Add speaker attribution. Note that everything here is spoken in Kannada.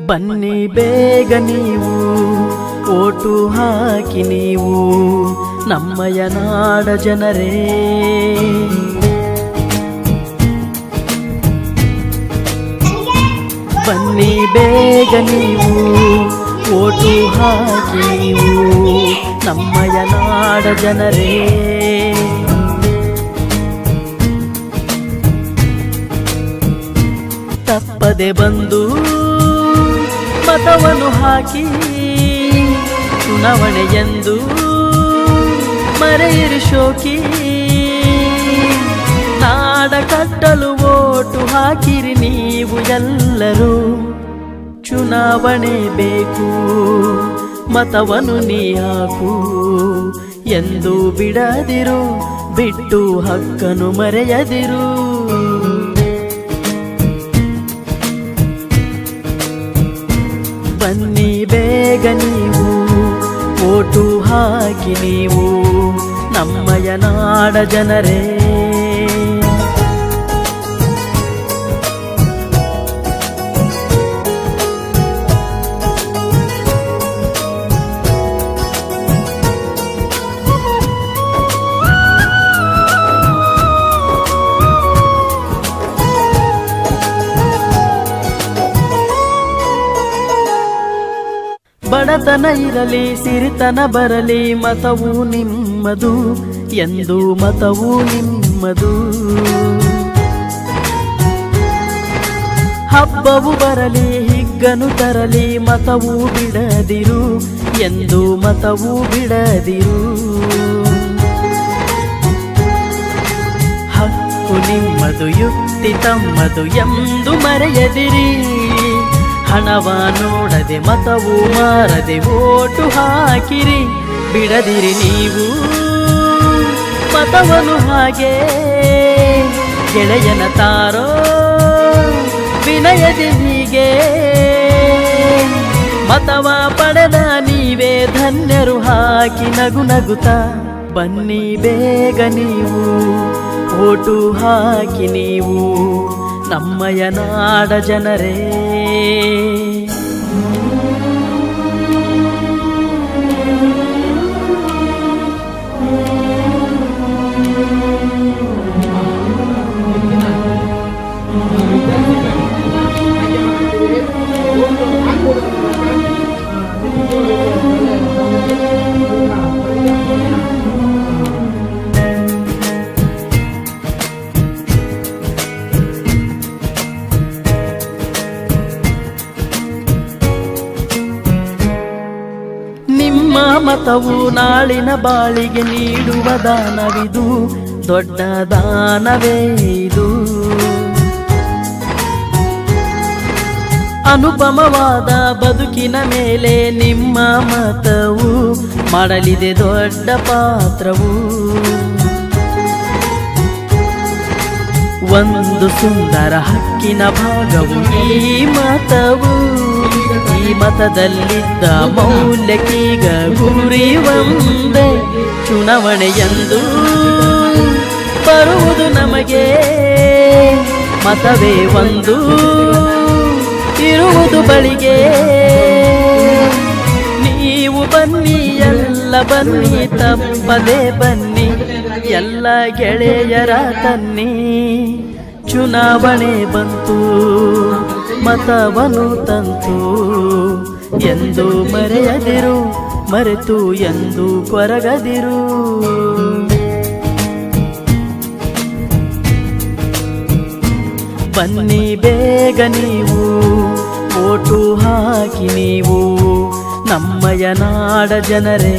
Speaker 1: ಬನ್ನಿ ಬೇಗ ನೀವು ಓಟು ಹಾಕಿ ನೀವು ನಮ್ಮಯ ನಾಡ ಜನರೇ. ಬನ್ನಿ ಬೇಗ ನೀವು ಓಟು ಹಾಕಿ ನೀವು ನಮ್ಮಯ ನಾಡ ಜನರೇ. ತಪ್ಪದೆ ಬಂದು ಮತವನ್ನು ಹಾಕಿ ಚುನಾವಣೆಯೆಂದು ಮರೆಯಿರಿ ಶೋಕಿ. ನಾಡ ಕಟ್ಟಲು ಓಟು ಹಾಕಿರಿ ನೀವು ಎಲ್ಲರೂ. ಚುನಾವಣೆ ಬೇಕು ಮತವನ್ನು ನೀ ಹಾಕು ಎಂದು ಬಿಡದಿರು, ಬಿಟ್ಟು ಹಕ್ಕನ್ನು ಮರೆಯದಿರು. ಬನ್ನಿ ಬೇಗ ನೀವು ಓಟು ಹಾಕಿ ನೀವು ನಮ್ಮಯ ನಾಡ ಜನರೇ. ಬಡತನ ಇರಲಿ ಸಿರಿತನ ಬರಲಿ ಮತವು ನಿಮ್ಮದು ಎಂದು ಮತವು ನಿಮ್ಮದು. ಹಬ್ಬವು ಬರಲಿ ಹಿಗ್ಗನು ತರಲಿ ಮತವು ಬಿಡದಿರು ಎಂದು ಮತವು ಬಿಡದಿರು. ಹಕ್ಕು ನಿಮ್ಮದು ಯುಕ್ತಿ ತಮ್ಮದು ಎಂದು ಮರೆಯದಿರಿ. ಹಣವ ನೋಡದೆ ಮತವು ಮಾರದೆ ಓಟು ಹಾಕಿರಿ, ಬಿಡದಿರಿ ನೀವು ಮತವನ್ನು ಹಾಗೆ. ಗೆಳೆಯನ ತಾರೋ ವಿನಯದಿ ಹೀಗೆ, ಮತವ ಪಡೆದ ನೀವೇ ಧನ್ಯರು ಹಾಕಿ ನಗು ನಗುತ್ತಾ. ಬನ್ನಿ ಬೇಗ ನೀವು ಓಟು ಹಾಕಿ ನೀವು ನಮ್ಮಯ ನಾಡ ಜನರೇ. ನಿಮ್ಮ ಮತವು ನಾಳಿನ ಬಾಳಿಗೆ ನೀಡುವ ದಾನವಿದು, ದೊಡ್ಡ ದಾನವೇ ಇದು. ಅನುಪಮವಾದ ಬದುಕಿನ ಮೇಲೆ ನಿಮ್ಮ ಮತವು ಮಾಡಲಿದೆ ದೊಡ್ಡ ಪಾತ್ರವು. ಒಂದು ಸುಂದರ ಹಕ್ಕಿನ ಭಾಗವು ಈ ಮತವು. ಈ ಮತದಲ್ಲಿದ್ದ ಮೌಲ್ಯಕ್ಕೀಗ ಗುರಿ ಒಂದೇ, ಚುನಾವಣೆಯೆಂದು ಬರುವುದು ನಮಗೆ ಮತವೇ ಒಂದು ಇರುವುದು ಬಳಿಗೆ. ನೀವು ಬನ್ನಿ ಎಲ್ಲ ಬನ್ನಿ ತಪ್ಪದೆ ಬನ್ನಿ ಎಲ್ಲ ಗೆಳೆಯರ ತನ್ನಿ. ಚುನಾವಣೆ ಬಂತು ಮತವನ್ನು ತಂತು ಎಂದು ಮರೆಯದಿರು, ಮರೆತು ಎಂದು ಕೊರಗದಿರು. ಬನ್ನಿ ಬೇಗ ನೀವು ಓಟು ಹಾಕಿ ನೀವು ನಮ್ಮಯ ನಾಡ ಜನರೇ.